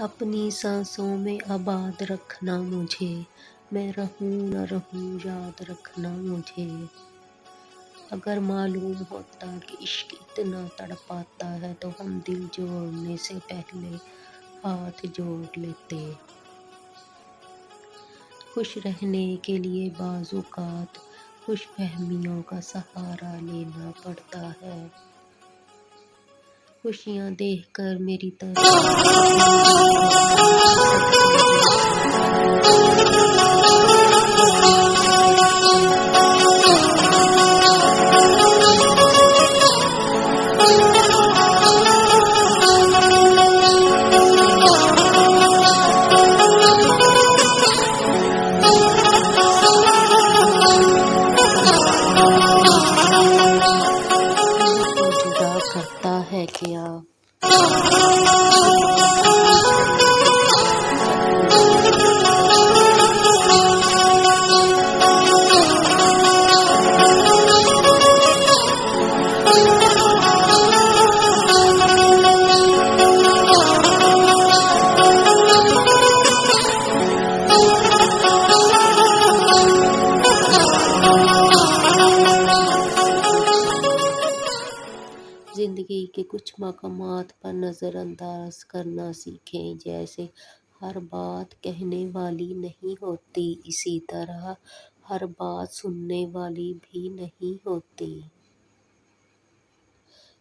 اپنی سانسوں میں آباد رکھنا مجھے، میں رہوں نہ رہوں یاد رکھنا مجھے۔ اگر معلوم ہوتا کہ عشق اتنا تڑپاتا ہے تو ہم دل جوڑنے سے پہلے ہاتھ جوڑ لیتے۔ خوش رہنے کے لیے بعض اوقات خوش فہمیوں کا سہارا لینا پڑتا ہے۔ خوشیاں دیکھ کر میری طرف جدا کرتا ہے کیا؟ زندگی کے کچھ مقامات پر نظر انداز کرنا سیکھیں، جیسے ہر بات کہنے والی نہیں ہوتی، اسی طرح ہر بات سننے والی بھی نہیں ہوتی۔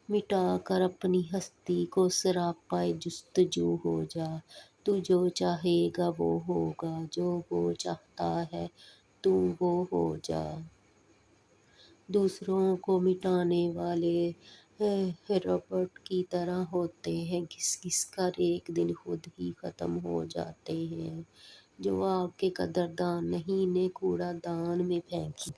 مٹا کر اپنی ہستی کو سراپائے جستجو ہو جا، تو جو چاہے گا وہ ہوگا، جو وہ چاہتا ہے تو وہ ہو جا۔ دوسروں کو مٹانے والے روبوٹ کی طرح ہوتے ہیں، گھس گھس کر ایک دن خود ہی ختم ہو جاتے ہیں۔ جو آپ کے قدردان نہیں، انہیں کوڑا دان میں پھینکیں۔